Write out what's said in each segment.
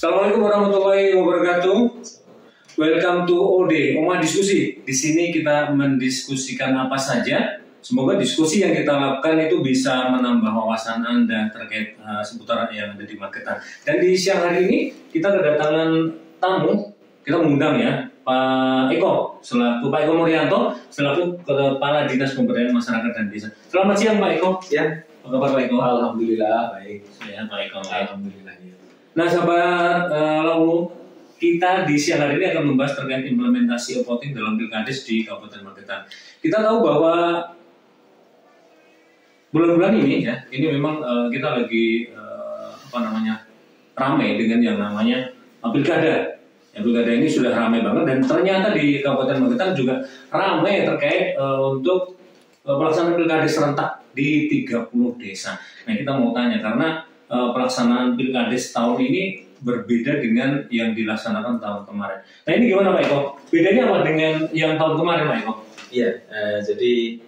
Assalamualaikum warahmatullahi wabarakatuh. Welcome to OD, Oma Diskusi. Di sini kita mendiskusikan apa saja. Semoga diskusi yang kita lakukan itu bisa menambah wawasan Anda terkait seputar yang ada di Magetan. Dan di siang hari ini kita kedatangan tamu. Kita mengundang ya Pak Eko, selaku Pak Eko Muryanto, selaku Kepala Dinas Pemberdayaan Masyarakat dan Desa. Selamat siang Pak Eko. Ya. Apa kabar Pak Eko? Alhamdulillah baik. Ya Pak Eko. Alhamdulillah. Ya. Nah sahabat lalu kita di siang hari ini akan membahas terkait implementasi e-voting dalam Pilkades di Kabupaten Magetan. Kita tahu bahwa bulan-bulan ini ya, ini memang kita lagi ramai dengan yang namanya pilkada. Ya, pilkada ini sudah ramai banget dan ternyata di Kabupaten Magetan juga ramai terkait untuk pelaksanaan pilkada serentak di 30 desa. Nah kita mau tanya karena pelaksanaan pilkades tahun ini berbeda dengan yang dilaksanakan tahun kemarin. Nah ini gimana Pak Eko? Bedanya apa dengan yang tahun kemarin Pak Eko? Iya, jadi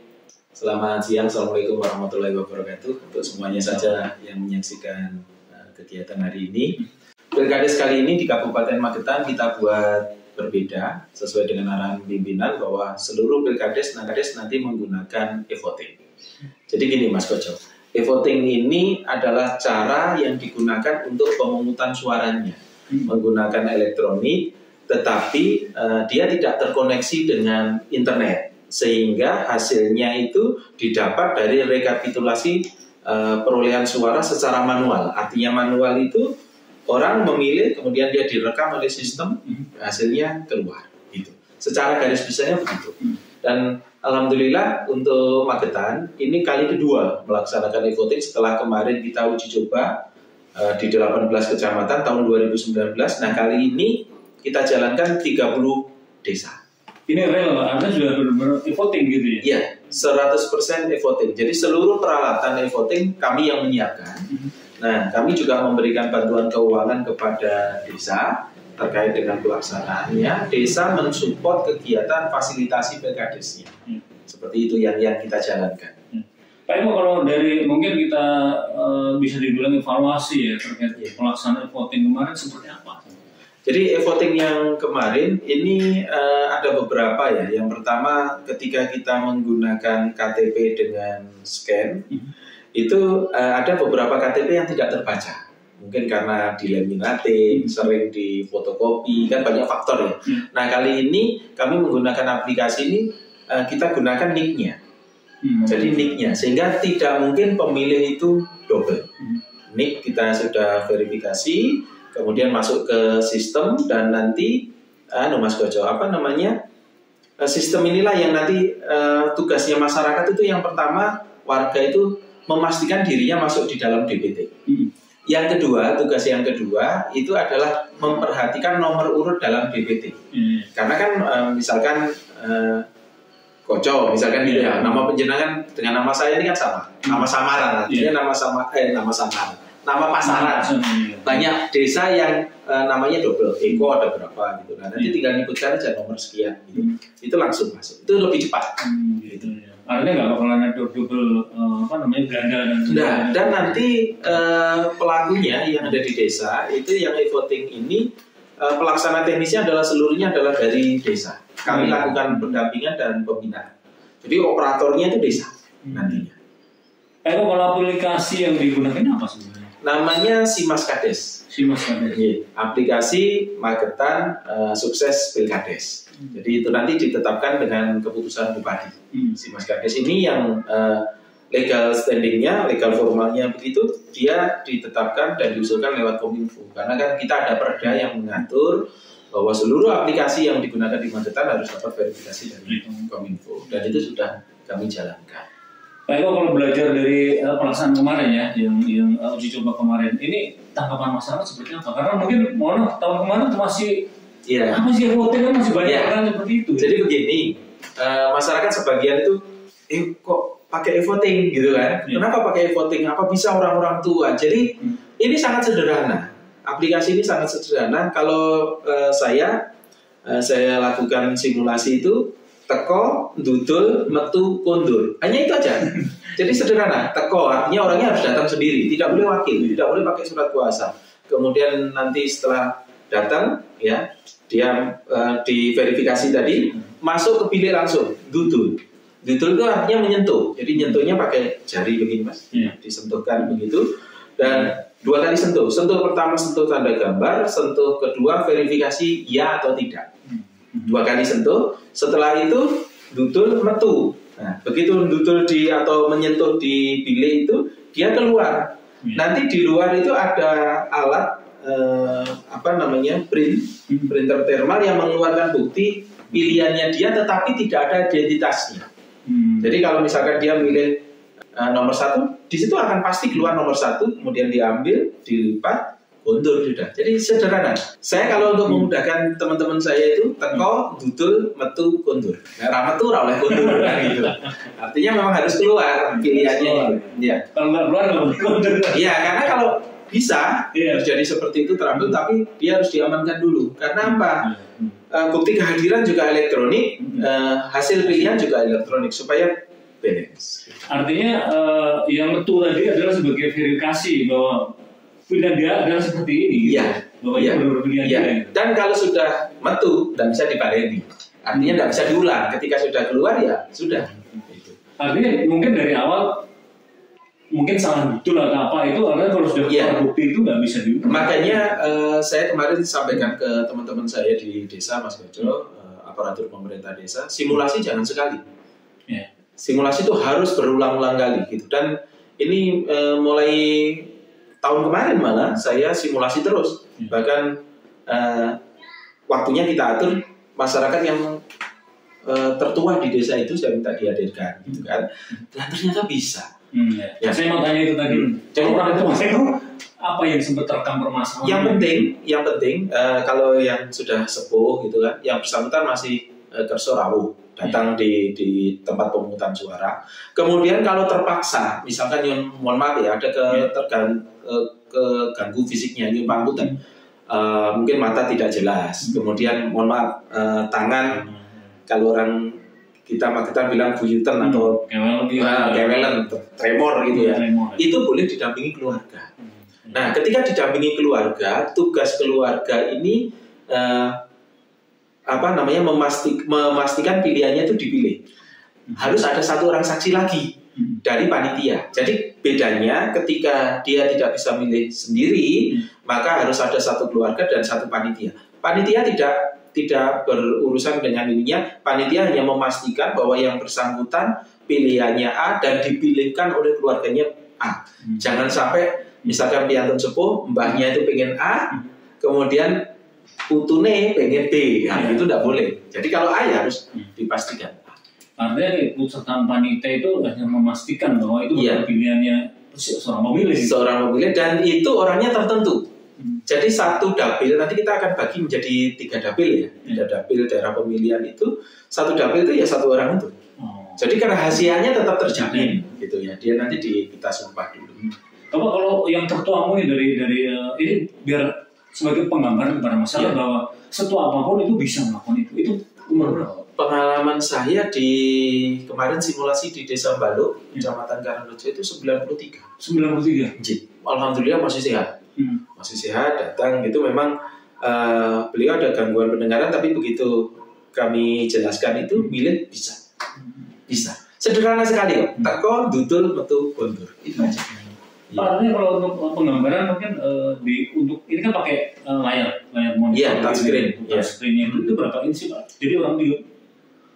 selamat siang, Assalamualaikum warahmatullahi wabarakatuh untuk semuanya saja yang menyaksikan kegiatan hari ini. Pilkades kali ini di Kabupaten Magetan kita buat berbeda sesuai dengan arahan pimpinan bahwa seluruh pilkades nanti menggunakan e-voting. Jadi gini Mas Koco, e-voting ini adalah cara yang digunakan untuk pemungutan suaranya menggunakan elektronik, tetapi dia tidak terkoneksi dengan internet sehingga hasilnya itu didapat dari rekapitulasi perolehan suara secara manual. Artinya manual itu orang memilih kemudian dia direkam oleh sistem, hasilnya keluar. Gitu. Secara garis besarnya begitu. Dan alhamdulillah untuk Magetan ini kali kedua melaksanakan e-voting setelah kemarin kita uji coba di 18 kecamatan tahun 2019. Nah kali ini kita jalankan 30 desa. Ini real Pak, Anda sudah benar-benar e-voting gitu ya? Iya, 100% e-voting. Jadi seluruh peralatan e-voting kami yang menyiapkan. Nah kami juga memberikan bantuan keuangan kepada desa terkait dengan pelaksanaannya. Desa mensupport kegiatan fasilitasi pilkadesnya. Seperti itu yang kita jalankan. Pak Eko, kalau dari mungkin kita bisa dibilang evaluasi ya terkait pelaksanaan voting kemarin seperti apa? Jadi e-voting yang kemarin ini ada beberapa ya. Yang pertama ketika kita menggunakan KTP dengan scan, itu ada beberapa KTP yang tidak terbaca. Mungkin karena dilaminating, sering difotokopi, kan banyak faktor ya. Nah kali ini kami menggunakan aplikasi ini, kita gunakan nick-nya. Jadi nick-nya, sehingga tidak mungkin pemilih itu double. Nick kita sudah verifikasi, kemudian masuk ke sistem dan nanti, Mas Gojo, sistem inilah yang nanti tugasnya masyarakat itu yang pertama warga itu memastikan dirinya masuk di dalam DPT. Yang kedua, tugas yang kedua itu adalah memperhatikan nomor urut dalam DPT. Karena kan misalkan Koco, misalkan gitu ya, nama penjenengan dengan nama saya ini kan sama, nama samaran, artinya nama pasaran. Banyak desa yang namanya double, Eko ada berapa gitu. Nah nanti tinggal nyebutkan aja nomor sekian, gitu. Itu langsung masuk. Itu lebih cepat. Gitu. Artinya nggak bakalan ada double ganda dan nanti pelakunya yang ada di desa itu yang e-voting ini pelaksana teknisnya adalah seluruhnya adalah dari desa. Kami lakukan pendampingan dan pembinaan. Jadi operatornya itu desa nantinya. Kalau aplikasi yang digunakan apa sebenarnya? Namanya Simas Kades. Aplikasi Magetan Sukses Pilkades. Jadi itu nanti ditetapkan dengan keputusan Bupati. Simas Kades ini yang legal standingnya, legal formalnya begitu, dia ditetapkan dan diusulkan lewat Kominfo. Karena kan kita ada perda yang mengatur bahwa seluruh aplikasi yang digunakan di Magetan harus dapat verifikasi dari Kominfo. Dan itu sudah kami jalankan. Pak Eko, kalau belajar dari pelaksanaan kemarin ya, yang uji coba kemarin, ini tanggapan masyarakat seperti apa? Karena mungkin tahun kemarin masih voting kan masih banyak orang seperti itu. Jadi begini, masyarakat sebagian itu kok pakai e-voting gitu kan? Kenapa pakai e-voting? Apa bisa orang-orang tua? Jadi ini sangat sederhana. Aplikasi ini sangat sederhana. Kalau saya lakukan simulasi itu teko, dudul, metu, kondur. Hanya itu aja. Jadi sederhana. Teko artinya orangnya harus datang sendiri, tidak boleh wakil, tidak boleh pakai surat kuasa. kemudian nanti setelah datang ya dia diverifikasi tadi, masuk ke bilik langsung, dudul. Dudul itu artinya menyentuh, jadi nyentuhnya pakai jari begini Mas, disentuhkan begitu, dan 2 kali sentuh. Sentuh pertama sentuh tanda gambar, sentuh kedua verifikasi ya atau tidak. 2 kali sentuh, setelah itu dudul metu. Nah, begitu dudul atau menyentuh di bilik itu, dia keluar. Nanti di luar itu ada alat printer thermal yang mengeluarkan bukti pilihannya dia, tetapi tidak ada identitasnya. Jadi kalau misalkan dia milih nomor 1, di situ akan pasti keluar nomor 1, kemudian diambil, dilipat, kondur sudah. Jadi sederhana. Saya kalau untuk memudahkan teman-teman saya itu teko, dudul, metu, kondur. Nah, metu oleh kondur kan gitu. Artinya memang harus keluar pilihannya. Ya. Kalau nggak keluar nggak boleh kondur. Iya, karena kalau bisa terjadi seperti itu terambil, tapi dia harus diamankan dulu. Karena apa? Bukti kehadiran juga elektronik, hasil pilihan juga elektronik supaya balance. Artinya yang metu tadi adalah sebagai verifikasi bahwa pilihan dia adalah seperti ini. Iya. Bahwa itu benar-benar pilihan dia. Dan kalau sudah metu, tidak bisa dibaleni. Artinya tidak bisa diulang. Ketika sudah keluar ya sudah. Artinya mungkin dari awal mungkin salah betul atau apa itu, karena kalau sudah keluar bukti itu nggak bisa diulang. Makanya saya kemarin sampaikan ke teman-teman saya di desa Mas Bejo, aparatur pemerintah desa, simulasi jangan sekali. Simulasi itu harus berulang-ulang kali gitu. Dan ini mulai tahun kemarin malah saya simulasi terus. Bahkan waktunya kita atur masyarakat yang tertua di desa itu saya minta dihadirkan gitu kan. Dan ternyata bisa. Ya, saya mau tanya itu tadi. Jadi orang itu masih itu apa yang sempat terekam permasalahan? Yang penting kalau yang sudah sepuh gitu kan, yang bersangkutan masih kerso rawuh, datang di tempat pemungutan suara. Kemudian kalau terpaksa, misalkan yang mohon maaf ya, ada keganggu fisiknya, yang pangkutan, mungkin mata tidak jelas, kemudian mohon maaf tangan, kalau orang kita bilang buyutan atau kewelan, tremor gitu ya, itu boleh didampingi keluarga. Nah, ketika didampingi keluarga, tugas keluarga ini memastikan pilihannya itu dipilih. Harus ada 1 orang saksi lagi dari panitia. Jadi bedanya ketika dia tidak bisa milih sendiri, maka harus ada 1 keluarga dan 1 panitia. Panitia tidak berurusan dengan ininya. Panitia hanya memastikan bahwa yang bersangkutan pilihannya A dan dipilihkan oleh keluarganya A. Jangan sampai misalkan piantun sepuh, mbahnya itu pengen A, kemudian putune pengen B, nah, itu tidak boleh. Jadi kalau A ya harus dipastikan. Artinya keikutsertaan panitia itu hanya memastikan bahwa itu pilihannya seorang pemilih dan itu orangnya tertentu. Jadi 1 dapil, nanti kita akan bagi menjadi 3 dapil ya. 3 dapil daerah pemilihan itu, 1 dapil itu ya 1 orang itu. Jadi kerahasiaannya tetap terjamin gitu ya. Dia nanti kita sumpah dulu. Kalau yang tertua dari ini biar sebagai penggambaran kepada masyarakat bahwa setua apapun itu bisa melakukan itu. Itu umur berapa? Pengalaman saya kemarin simulasi di Desa Baluk, Kecamatan Karangrejo itu 93. 93. Alhamdulillah masih sehat. Masih sehat, datang gitu. Memang beliau ada gangguan pendengaran, tapi begitu kami jelaskan itu milih bisa. Sederhana sekali kok. Teko, dudul, metu, kondur. Itu aja. Artinya kalau untuk penggambaran mungkin untuk ini kan pakai layar monitor. Iya, touchscreen. Touchscreen itu berapa inci Pak? Jadi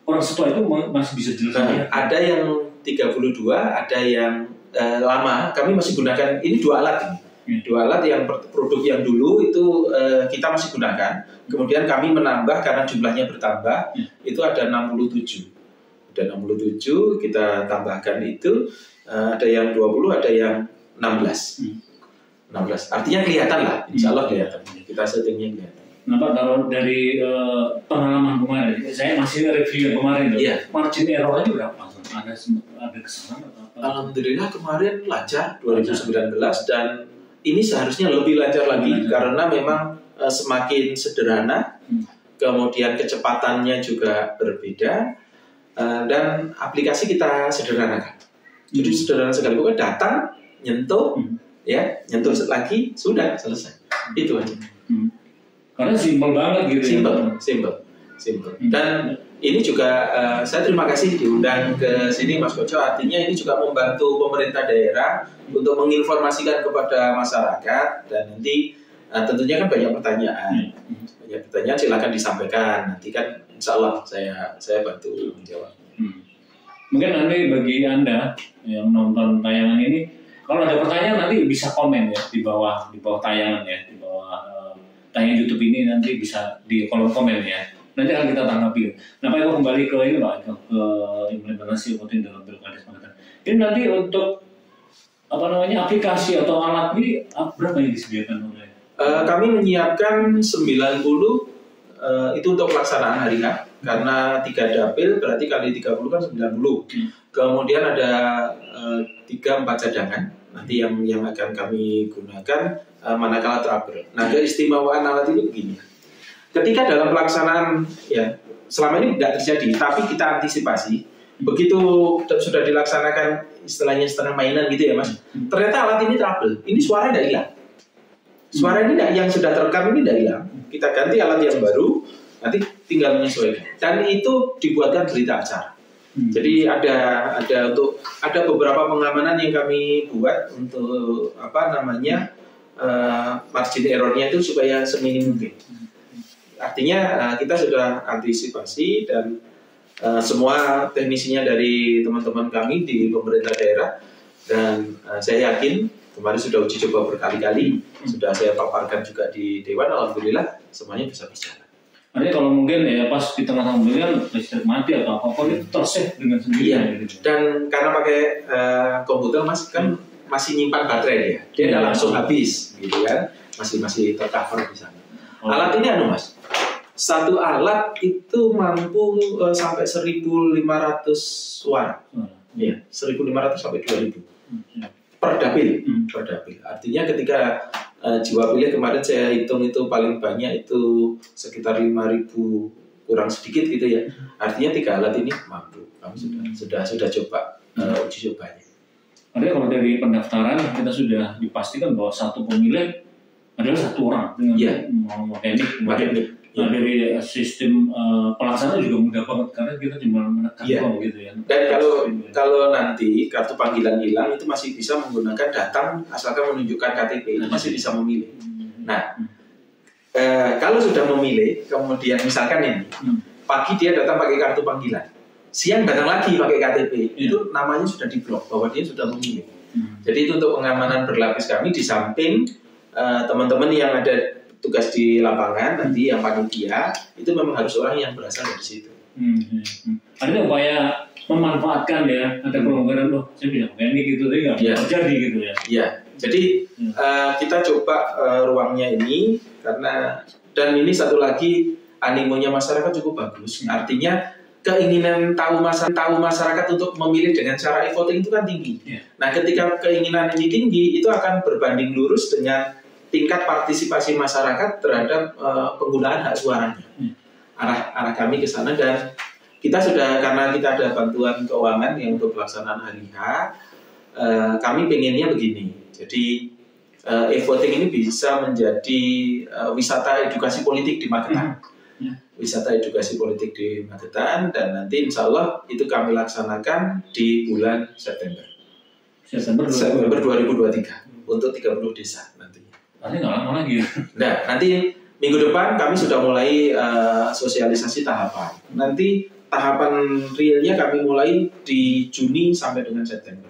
orang setua itu masih bisa jelas. Ada yang 32, ada yang lama. Kami masih gunakan ini 2 alat ini. 2 alat yang produk yang dulu itu kita masih gunakan. Kemudian kami menambah karena jumlahnya bertambah. Itu ada 67. Ada 67 kita tambahkan itu. Ada yang 20, ada yang 16. Artinya kelihatan lah. Insya Allah kelihatan. Kita settingnya kelihatan. Nah Pak, kalau dari pengalaman kemarin, saya masih review yang kemarin. Margin errornya berapa? Ada kesalahan atau apa? Alhamdulillah kemarin lancar 2019 dan ini seharusnya lebih lancar lagi karena memang semakin sederhana, kemudian kecepatannya juga berbeda, dan aplikasi kita sederhanakan. Jadi sederhana sekali, pokoknya datang, nyentuh lagi, sudah selesai. Itu aja. Karena simpel banget gitu. Simpel. Dan ini juga saya terima kasih diundang ke sini Mas Koco. Artinya ini juga membantu pemerintah daerah untuk menginformasikan kepada masyarakat, dan nanti tentunya kan banyak pertanyaan. Banyak pertanyaan silakan disampaikan. Nanti kan insya Allah saya bantu menjawab. Mungkin nanti bagi Anda yang nonton tayangan ini, kalau ada pertanyaan nanti bisa komen ya di bawah tayangan ya, di bawah tayangan YouTube ini nanti bisa di kolom komen ya. Nanti akan kita tanggapi. Nah, Pak Eko kembali ke ini Pak, ke implementasi voting dalam pilkada Sumatera. Ini nanti untuk aplikasi atau alat ini berapa yang disediakan oleh? Kami menyiapkan 90 itu untuk pelaksanaan hari H, karena 3 dapil berarti kali 30 kan 90. Kemudian ada 3-4 cadangan nanti yang akan kami gunakan manakala trouble. Nah, keistimewaan alat ini begini. Ketika dalam pelaksanaan ya selama ini tidak terjadi, tapi kita antisipasi. Begitu sudah dilaksanakan istilahnya setengah mainan gitu ya Mas. Ternyata alat ini trouble, ini suara tidak hilang. Suara ini yang sudah terekam ini tidak hilang. Kita ganti alat yang baru, nanti tinggal menyesuaikan. Dan itu dibuatkan berita acara. Jadi ada beberapa pengamanan yang kami buat untuk margin errornya itu supaya seminim mungkin. Artinya kita sudah antisipasi, dan semua teknisinya dari teman-teman kami di pemerintah daerah, dan saya yakin kemarin sudah uji coba berkali-kali, sudah saya paparkan juga di Dewan, alhamdulillah semuanya bisa berjalan. Artinya kalau mungkin ya pas di tengah-tengah pemilihan listrik mati atau apa itu tersave dengan sendirinya. Iya. Gitu. Dan karena pakai komputer Mas kan masih nyimpan baterai dia tidak langsung habis, gitu kan, masih tercover di sana. Alat ini Mas. Satu alat itu mampu sampai 1.500 suara. Ya, 1.500 sampai 2.000 per dapil. Artinya ketika jiwa pilih kemarin saya hitung itu paling banyak itu sekitar 5.000 kurang sedikit gitu ya. Artinya 3 alat ini mampu. Kami sudah coba uji cobanya. Artinya kalau dari pendaftaran kita sudah dipastikan bahwa satu pemilih adalah satu orang dengan teknik. Nah, dari sistem pelaksana juga mudah banget karena kita cuma menekan gitu ya. Dan kalau nanti kartu panggilan hilang itu masih bisa menggunakan datang asalkan menunjukkan KTP, itu masih bisa memilih. Nah, kalau sudah memilih, kemudian misalkan ini pagi dia datang pakai kartu panggilan, siang datang lagi pakai KTP, itu namanya sudah diblok bahwa dia sudah memilih. Jadi itu untuk pengamanan berlapis kami, di samping teman-teman yang ada tugas di lapangan nanti yang panitia itu memang harus orang yang berasal dari situ. Ada upaya memanfaatkan ya, ada pelonggaran loh, saya bilang ini gitu deh nggak terjadi gitu ya. Iya, jadi kita coba ruangnya ini karena, dan ini satu lagi animonya masyarakat cukup bagus. Artinya keinginan tahu masyarakat untuk memilih dengan cara e-voting itu kan tinggi. Nah, ketika keinginan ini tinggi itu akan berbanding lurus dengan tingkat partisipasi masyarakat terhadap penggunaan hak suaranya. Arah kami ke sana, dan kita sudah, karena kita ada bantuan keuangan yang untuk pelaksanaan hari H, kami pengennya begini. Jadi e-voting ini bisa menjadi wisata edukasi politik di Magetan. Wisata edukasi politik di Magetan, dan nanti insya Allah itu kami laksanakan di bulan September 2023 untuk 30 desa nantinya. Nanti nggak lama lagi. Nah, nanti minggu depan kami sudah mulai sosialisasi tahapan. Nanti tahapan realnya kami mulai di Juni sampai dengan September.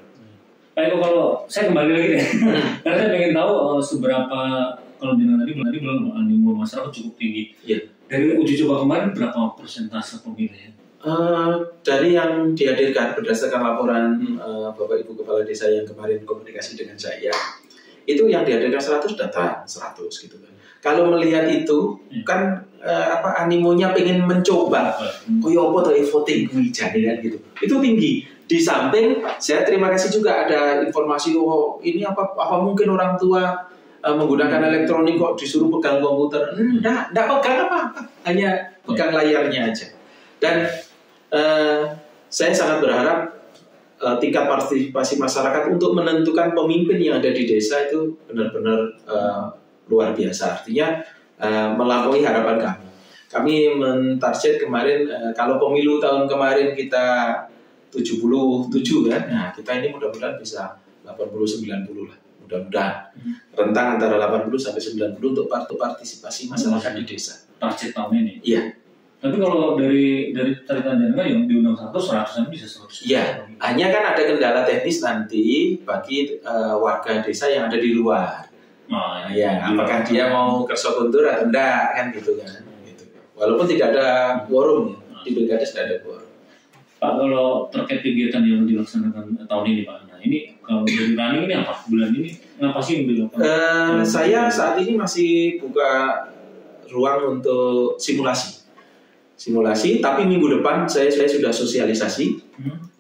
Pak Eko, kalau saya kembali lagi deh, karena saya ingin tahu seberapa, kalau dengan tadi belum animo masyarakat cukup tinggi. Dari uji coba kemarin berapa persentase pemilih? Dari yang dihadirkan berdasarkan laporan Bapak Ibu Kepala Desa yang kemarin komunikasi dengan saya, itu yang dihadirkan 100 datang 100 gitu kan. Kalau melihat itu kan animonya pengen mencoba koyo apa to voting kuwi jane gitu. Itu tinggi. Di samping saya terima kasih juga ada informasi ini apa mungkin orang tua menggunakan elektronik kok disuruh pegang komputer. Enggak pegang apa-apa. Hanya pegang layarnya aja. Dan saya sangat berharap tingkat partisipasi masyarakat untuk menentukan pemimpin yang ada di desa itu benar-benar luar biasa. Artinya melampaui harapan kami. Kami mentarget kemarin kalau pemilu tahun kemarin kita 77 kan, nah kita ini mudah-mudahan bisa 80-90 lah, mudah-mudahan rentang antara 80 sampai 90 untuk partisipasi masyarakat di desa. Target tahun ini. Iya. Tapi kalau dari tarikan jenengan yang diundang 100 bisa 100. Iya. Hanya kan ada kendala teknis nanti bagi warga desa yang ada di luar. Oh, ya, apakah dia mau kerso kuntur atau enggak kan gitu kan. Gitu. Walaupun tidak ada quorum ya, di pilkada tidak ada quorum. Pak, kalau terkait kegiatan yang dilaksanakan tahun ini Pak, nah ini kalau dari running ini apa? Bulan ini ngapa sih yang dilakukan? Saya saat ini masih buka ruang untuk simulasi, tapi minggu depan saya sudah sosialisasi.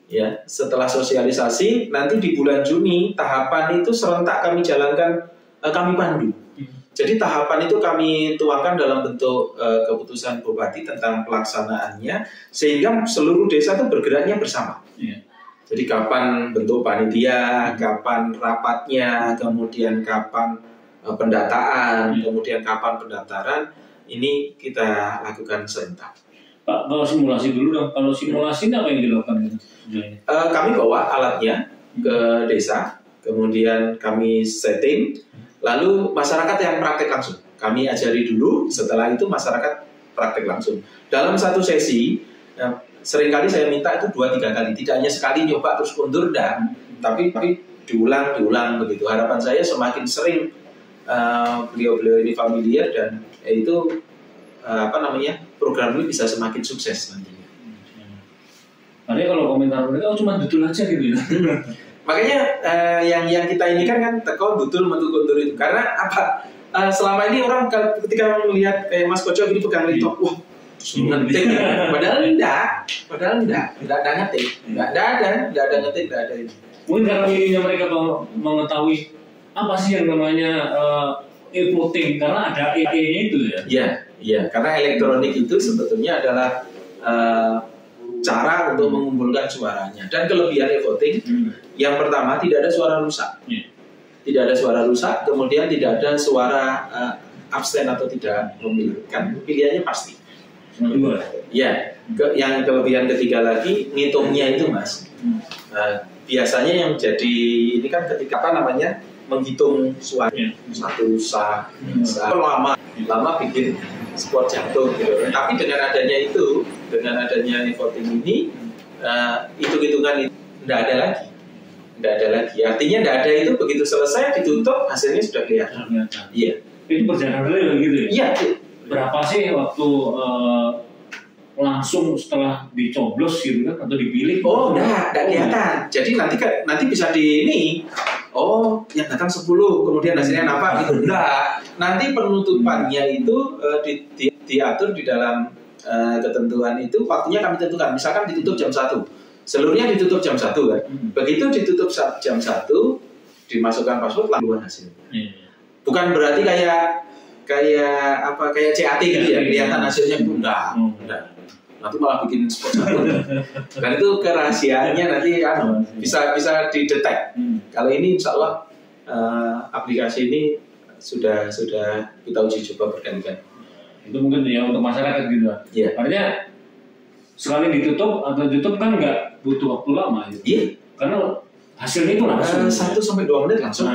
Ya, setelah sosialisasi nanti di bulan Juni tahapan itu serentak kami jalankan, kami pandu. Jadi tahapan itu kami tuangkan dalam bentuk keputusan Bupati tentang pelaksanaannya, sehingga seluruh desa itu bergeraknya bersama. Yeah. Jadi kapan bentuk panitia, kapan rapatnya, kemudian kapan pendataan, kemudian kapan pendaftaran, ini kita lakukan serentak. Pak, kalau simulasi dulu dong. Kalau simulasi apa yang dilakukan? Kami bawa alatnya ke desa, kemudian kami setting. Lalu masyarakat yang praktek langsung, kami ajari dulu, setelah itu masyarakat praktek langsung. Dalam satu sesi, seringkali saya minta itu 2-3 kali, tidak hanya sekali nyoba terus mundur, tapi diulang begitu. Harapan saya semakin sering beliau-beliau ini familiar dan itu program ini bisa semakin sukses nantinya. Makanya kalau komentar mereka, cuma betul aja gitu ya. Makanya yang kita ini kan teko betul metu kontur itu. Karena apa? Selama ini orang ketika melihat Mas Koco ini pegang laptop, wah, ngetik. Padahal enggak ada ngetik. Enggak ada ngetik, enggak ada ini. Mungkin karena ininya mereka mengetahui apa sih yang namanya e-voting, karena ada EE-nya itu ya. Iya, karena elektronik itu sebetulnya adalah cara untuk mengumpulkan suaranya. Dan kelebihan e-voting, yang pertama tidak ada suara rusak. Tidak ada suara rusak, kemudian tidak ada suara abstain atau tidak memilih. Kan pilihannya pasti. Ya, yang kelebihan ketiga lagi, ngitungnya itu Mas. Biasanya yang jadi, ini kan ketika menghitung suara satu sah, lama bikin sport jantung gitu. Tapi dengan adanya e-voting ini, hitung-hitungan itu tidak ada lagi. Artinya tidak ada itu, begitu selesai ditutup hasilnya sudah kelihatan. Iya. Itu berjalan real gitu ya? Iya. Berapa sih waktu langsung setelah dicoblos gitu kan atau dipilih? Oh, enggak kelihatan. Jadi nanti bisa yang datang 10, kemudian hasilnya apa gitu. Enggak. Nanti penutupannya itu diatur di dalam ketentuan itu, waktunya kami tentukan. Misalkan ditutup jam 1. Seluruhnya ditutup jam 1 kan. Begitu ditutup jam 1, dimasukkan password lalu hasilnya. Bukan berarti kayak CAT gitu ya, kelihatan hasilnya itu enggak. Nanti malah bikin spot satu. Dan itu kerahasiaannya nanti bisa didetek. Kalau ini insya Allah aplikasi ini sudah kita uji coba berkali-kali. Itu mungkin ya untuk masyarakat gitu. Yeah. Artinya sekali ditutup kan nggak butuh waktu lama gitu. Iya. Karena hasilnya itu langsung 1-2 menit langsung.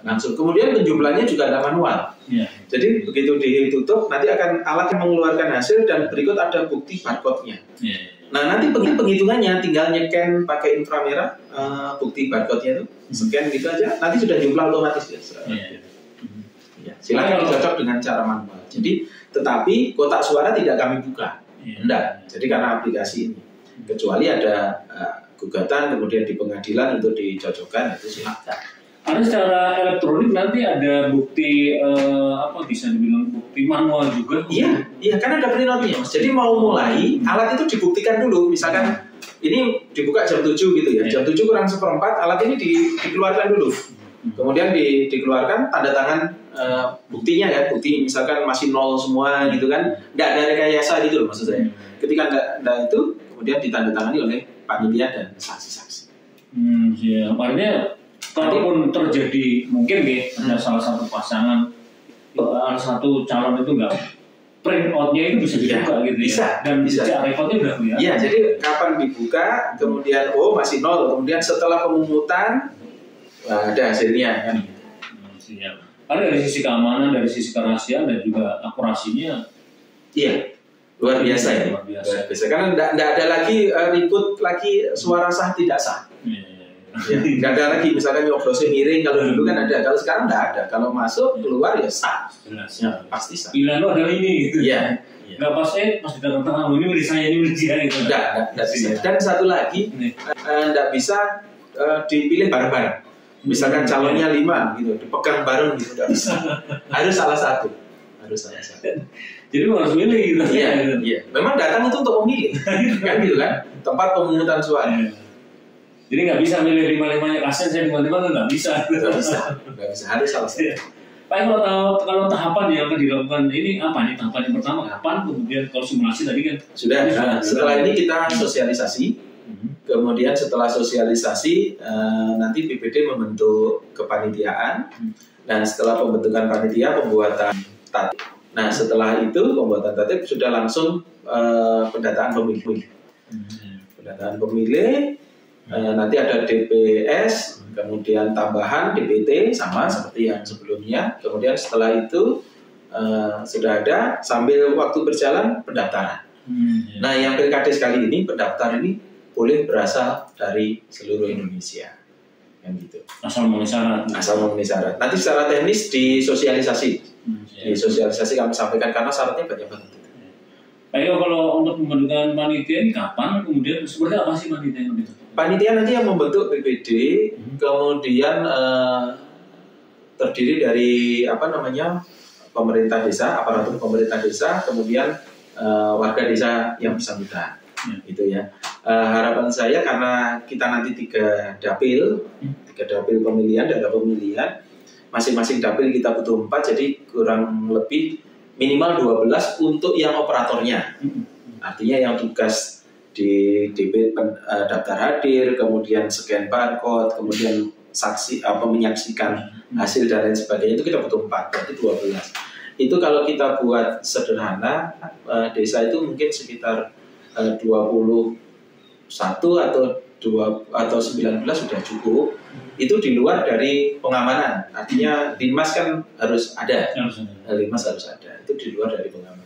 Langsung. Kemudian penjumlahnya juga ada manual. Yeah. Jadi begitu ditutup nanti akan alat yang mengeluarkan hasil dan berikut ada bukti barcode-nya. Yeah. Nah nanti penghitungannya tinggal nyeken pakai inframerah bukti barcode-nya itu, scan gitu aja, nanti sudah jumlah otomatis ya. Ya, silakan cocok dengan cara manual. Jadi tetapi kotak suara tidak kami buka. Enggak. Jadi karena aplikasi ini, kecuali ada gugatan kemudian di pengadilan untuk dicocokkan, itu silakan. Karena secara elektronik nanti ada bukti bisa dibilang bukti manual juga. Iya kan ada printout-nya Mas. Jadi mau mulai alat itu dibuktikan dulu. Misalkan ini dibuka jam 7 gitu ya. Jam 7 kurang 1/4 alat ini dikeluarkan dulu. Kemudian dikeluarkan tanda tangan buktinya ya. Bukti misalkan masih 0 semua gitu kan. Enggak ada rekayasa gitu loh maksud saya. Ketika enggak itu kemudian ditandatangani oleh panitia dan saksi-saksi. Artinya kalaupun terjadi mungkin ada salah satu pasangan salah satu calon itu nggak print out-nya itu bisa dibuka gitu bisa, ya. Dan bisa. rekodnya udah ya. Iya, jadi kapan dibuka, kemudian masih 0, kemudian setelah pemungutan ada hasilnya kan. Siap. Karena dari sisi keamanan, dari sisi kerahasiaan dan juga akurasinya, iya, luar biasa ya. Luar biasa. Karena tidak ada lagi ribut lagi suara sah tidak sah. Ya, nggak ada lagi misalkan nyobrosnya miring, kalau dulu kan ada, kalau sekarang nggak ada. Kalau masuk keluar ya sah, ya, pasti sah. Pilihan lo adalah ini gitu. Iya. Nggak pas di tengah-tengah ini milik saya, ini milik dia gitu. Nggak bisa. Dan satu lagi nggak bisa dipilih bareng-bareng. Misalkan calonnya 5 gitu, dipegang bareng gitu nggak bisa. Harus salah satu. Jadi harus milih gitu. Iya. Memang datang itu untuk memilih, kan gitu kan? Tempat pemungutan suara. Jadi nggak bisa milih 5-5-nya kasian saya 5-5 nggak bisa. Nggak bisa, harus salah satu. Pak, kalau tahapan yang akan dilakukan ini apa nih? Tahapan yang pertama kapan? Kemudian kalau simulasi tadi kan sudah. Setelah ini kita sosialisasi. Kemudian setelah sosialisasi nanti PPD membentuk kepanitiaan. Dan setelah pembentukan panitia, pembuatan tatip. Nah setelah itu pembuatan tatip sudah langsung pendataan pemilih. Nanti ada DPS, kemudian tambahan DPT sama seperti yang sebelumnya. Kemudian setelah itu sudah ada, sambil waktu berjalan pendaftaran. Nah yang pilkades kali ini pendaftar ini boleh berasal dari seluruh Indonesia, yang gitu. Asal memenuhi syarat. Nanti secara teknis disosialisasi, kami sampaikan karena syaratnya banyak banget. Baik, kalau untuk pembentukan panitia ini kapan? Kemudian seperti apa sih panitia yang itu? Panitia nanti yang membentuk PPD, kemudian terdiri dari pemerintah desa, aparatur pemerintah desa, kemudian warga desa yang bersangkutan, gitu ya. Harapan saya karena kita nanti 3 dapil pemilihan, daerah pemilihan, masing-masing dapil kita butuh 4, jadi kurang lebih minimal 12 untuk yang operatornya. Artinya yang tugas di DP daftar hadir, kemudian scan barcode, kemudian menyaksikan hasil dan lain sebagainya, itu kita butuh 4, berarti 12. Itu kalau kita buat sederhana, desa itu mungkin sekitar 21 atau 19 sudah cukup. Itu di luar dari pengamanan, artinya Linmas kan harus ada. Linmas harus ada, itu di luar dari pengamanan.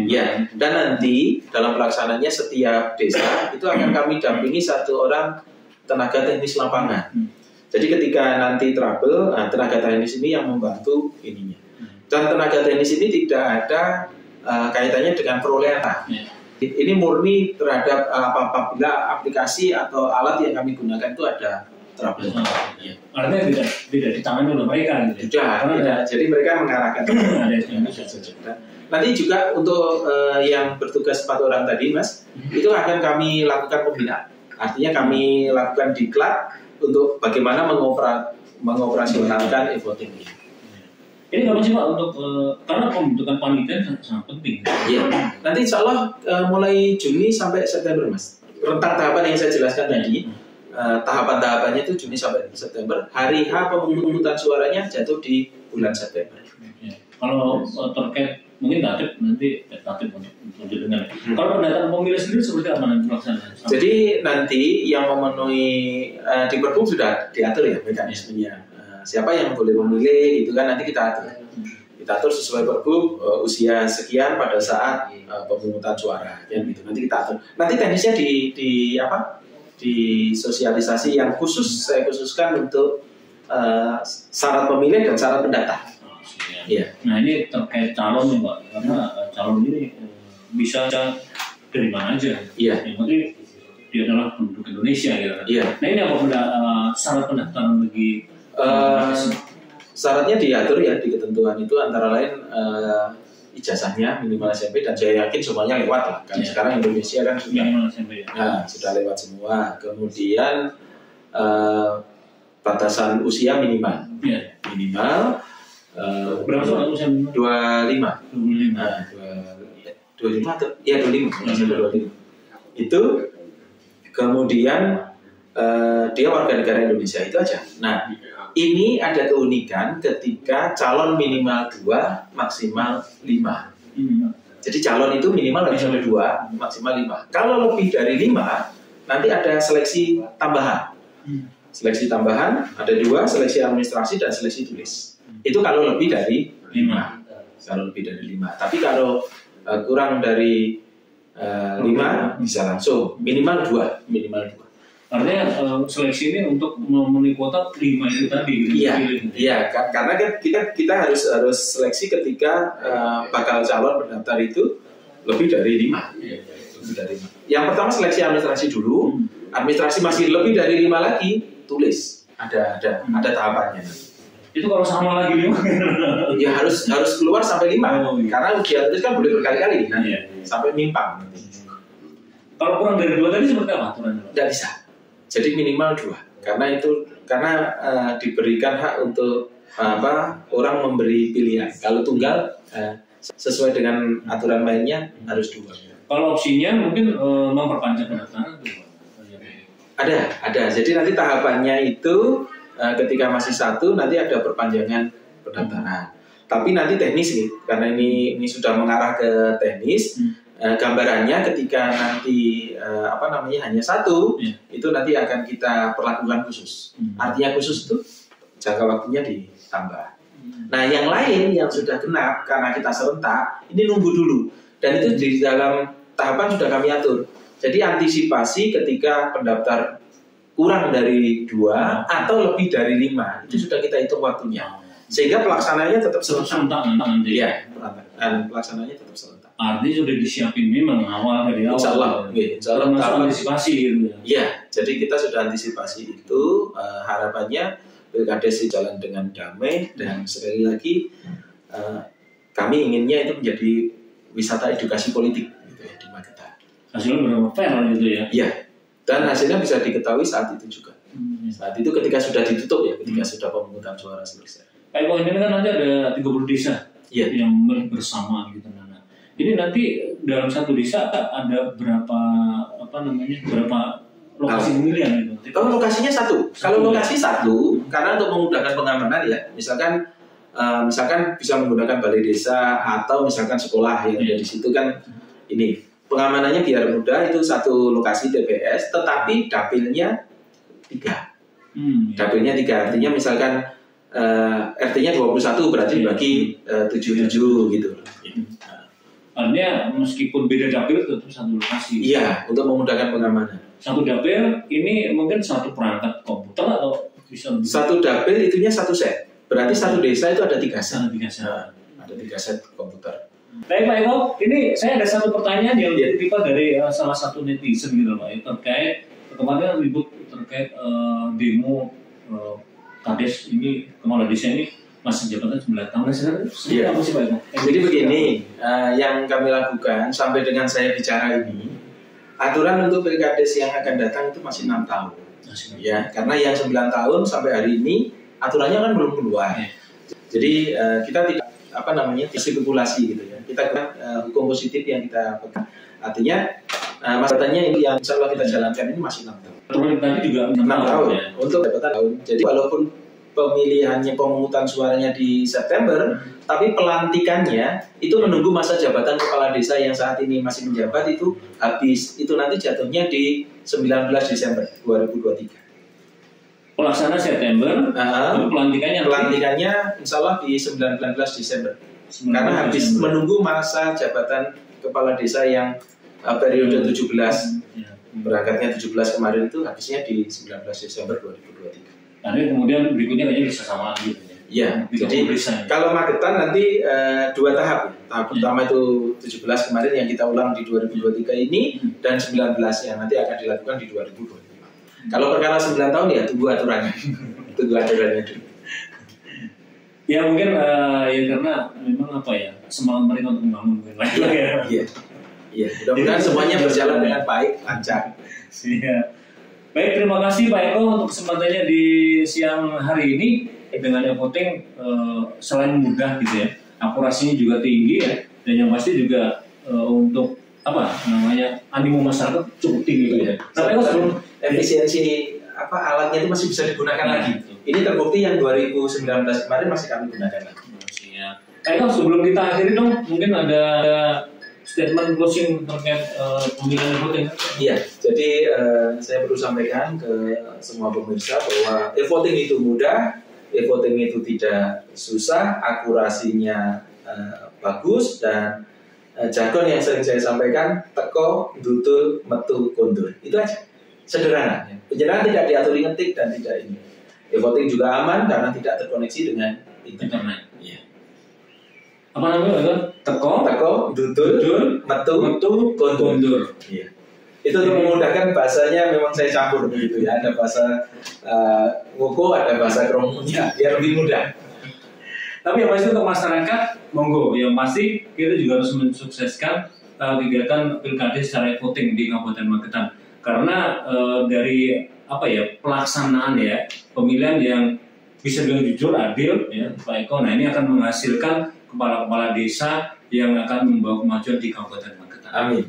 Ya, dan nanti dalam pelaksanaannya setiap desa itu akan kami dampingi 1 orang tenaga teknis lapangan. Jadi ketika nanti trouble, tenaga teknis ini yang membantu ininya. Dan tenaga teknis ini tidak ada kaitannya dengan perolehan. Ini murni terhadap apabila aplikasi atau alat yang kami gunakan itu ada trouble. Artinya tidak ditangani oleh mereka. Tidak. Jadi mereka mengarahkan. Nanti juga untuk yang bertugas 4 orang tadi, Mas, itu akan kami lakukan pembinaan. Artinya kami lakukan diklat untuk bagaimana mengoperasionalkan e-voting ini. Ini kapan sih Pak untuk karena pembentukan panitia sangat penting. Iya. Nanti insya Allah mulai Juni sampai September, Mas. Rentang tahapan yang saya jelaskan tadi, tahapan-tahapannya itu Juni sampai September. Hari H pemungutan suaranya jatuh di bulan September. Kalau terkait mungkin tatip nanti tatip untuk didengar. Kalau pendataan pemilih sendiri seperti apa nanti pelaksanaan? Jadi nanti yang memenuhi di Pergub sudah diatur ya mekanismenya. Siapa yang boleh memilih itu kan nanti kita atur sesuai Pergub usia sekian pada saat pemungutan suara ya gitu. Nanti kita atur. Nanti teknisnya di sosialisasi yang saya khususkan untuk syarat pemilih dan syarat pendaftar. Iya. Nah ini terkait calon nih Pak, karena calon ini bisa dari mana aja. Iya. Yang penting dia adalah penduduk Indonesia gitu. Iya. Nah ini apa syarat pendaftaran bagi syaratnya diatur ya di ketentuan itu antara lain ijazahnya minimal SMP dan saya yakin semuanya lewat lah kan sekarang Indonesia kan sudah SMP, ya. Nah, sudah lewat semua. Kemudian batasan usia minimal. Ya. Minimal berapa soal usia minimal? 25. Nah, 25 atau ya 25. Itu kemudian dia warga negara Indonesia, itu aja. Nah, ini ada keunikan ketika calon minimal 2, maksimal 5. Jadi calon itu minimal harus ada 2, maksimal 5. Kalau lebih dari 5, nanti ada seleksi tambahan. Seleksi tambahan ada 2, seleksi administrasi dan seleksi tulis. Itu kalau lebih dari 5. Kalau lebih dari 5. Tapi kalau kurang dari 5 bisa langsung minimal 2, minimal 2. Artinya seleksi ini untuk memenuhi kuota 5 itu tadi. Iya, karena kan kita harus seleksi ketika bakal calon pendaftar itu lebih dari 5. Lebih dari 5. Yang pertama seleksi administrasi dulu. Administrasi masih lebih dari 5 lagi, tulis. Ada tahapannya. Itu kalau sama lagi 5? Ya harus keluar sampai 5. Karena ujian tulis kan boleh berkali-kali, sampai mimpang. Kalau kurang dari 2 tadi seperti apa aturannya? Tidak bisa. Jadi minimal 2. Karena diberikan hak untuk orang memberi pilihan. Kalau tunggal sesuai dengan aturan mainnya harus 2. Kalau opsinya mungkin memperpanjang pendaftaran. Ada. Jadi nanti tahapannya itu ketika masih 1 nanti ada perpanjangan pendaftaran. Tapi nanti teknis nih, karena ini sudah mengarah ke teknis. Gambarannya ketika nanti hanya 1, itu nanti akan kita perlakukan khusus. Artinya khusus itu jangka waktunya ditambah. Nah, yang lain yang sudah genap karena kita serentak, ini nunggu dulu. Dan itu di dalam tahapan sudah kami atur. Jadi antisipasi ketika pendaftar kurang dari 2 atau lebih dari 5, itu sudah kita hitung waktunya. Sehingga pelaksananya tetap serentak. Iya, pelaksananya tetap serentak. Artinya sudah disiapin memang dari awal. Insya Allah termasuk antisipasi gitu. Iya, jadi kita sudah antisipasi itu. Harapannya Pilkades jalan dengan damai dan sekali lagi kami inginnya itu menjadi wisata edukasi politik gitu ya, di Magetan. Hasilnya berapa fair gitu ya? Iya, dan hasilnya bisa diketahui saat itu juga. Saat itu ketika sudah ditutup ya, ketika sudah pemungutan suara selesai. Kayak ini kan nanti ada 30 desa yang bersama gitu. Ini nanti dalam satu desa ada berapa lokasi pemilihan itu? Kalau lokasinya 1. Kalau lokasi 1, karena untuk memudahkan pengamanan ya, misalkan bisa menggunakan balai desa atau misalkan sekolah yang ada di situ kan, ini pengamanannya biar mudah, itu 1 lokasi TPS, tetapi dapilnya 3. Dapilnya 3, artinya misalkan RT-nya 21 berarti dibagi 7 gitu. Artinya meskipun beda dapil tetap 1 lokasi. Iya, untuk memudahkan pengamanan. 1 dapil ini mungkin 1 perangkat komputer atau bisa lebih? 1 dapil itunya 1 set. Berarti 1 desa itu ada 3 set. Ada 3 set komputer. Baik Pak Eko, ini saya ada 1 pertanyaan yang tiba dari salah satu netizen gitu Pak, terkait kemarin ribut terkait demo Kades ini, kepala desa ini masih jabatan 9 tahun. Iya. Jadi begini, yang kami lakukan sampai dengan saya bicara ini, aturan untuk Pilkades yang akan datang itu masih 6 tahun. Ya, karena yang 9 tahun sampai hari ini aturannya kan belum keluar. Jadi kita tidak spekulasi gitu ya. Kita hukum positif yang kita pegang. Artinya masalahnya ini yang insya Allah kita jalankan ini masih 6 tahun. Aturan tadi juga 6 tahun ya. Untuk jabatan tahun. Jadi walaupun pemilihannya pemungutan suaranya di September, tapi pelantikannya itu menunggu masa jabatan kepala desa yang saat ini masih menjabat itu habis. Itu nanti jatuhnya di 19 Desember 2023. Pelaksana September, pelantikannya insya Allah di 19 Desember. Karena habis menunggu masa jabatan kepala desa yang periode 17, berangkatnya 17 kemarin itu habisnya di 19 Desember 2023. Nanti kemudian berikutnya kayaknya bisa sama gitu ya. Iya, jadi kalau Magetan nanti 2 tahap. Tahap pertama itu 17 kemarin yang kita ulang di 2023 ini, dan 19 yang nanti akan dilakukan di 2025. Kalau perkara 9 tahun ya tunggu aturannya. Tunggu aturannya dulu. Ya mungkin ya karena memang semangat mereka untuk membangun ya. Iya, mudah-mudahan semuanya berjalan dengan baik, lancar. Iya. Baik, terima kasih Pak Eko untuk kesempatannya di siang hari ini. Dengan e-voting selain mudah gitu ya, akurasinya juga tinggi ya, dan yang pasti juga untuk animo masyarakat cukup tinggi gitu ya. Tapi efisiensi alatnya itu masih bisa digunakan Ya, lagi. betul. Ini terbukti yang 2019 kemarin masih kami gunakan lagi. Siap. Kok sebelum kita akhiri dong, mungkin ada statement closing terkait pemilihan e-voting. Iya, jadi saya perlu sampaikan ke semua pemirsa bahwa e-voting itu mudah, e-voting itu tidak susah, akurasinya bagus, dan jargon yang sering saya sampaikan, teko, dutul, metu, kondur. Itu aja, sederhana. Penjelasan tidak diaturi ngetik dan tidak ini. E-voting juga aman karena tidak terkoneksi dengan internet. Iya. Apa namanya? Teko, Dutul, metu, kondur. Iya. Itu untuk memudahkan bahasanya memang saya campur begitu ya. Ada bahasa ngoko, ada bahasa kromonya, biar lebih mudah. Tapi yang pasti untuk masyarakat, monggo. Yang pasti kita juga harus mensukseskan kegiatan pilkada secara e-voting di Kabupaten Magetan. Karena dari pelaksanaan ya pemilihan yang bisa dibilang jujur, adil, ya Pak Eko. Nah ini akan menghasilkan kepala-kepala desa yang akan membawa kemajuan di Kabupaten Magetan. Amin.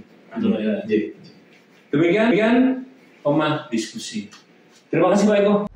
Demikian Omah diskusi. Terima kasih Pak Eko.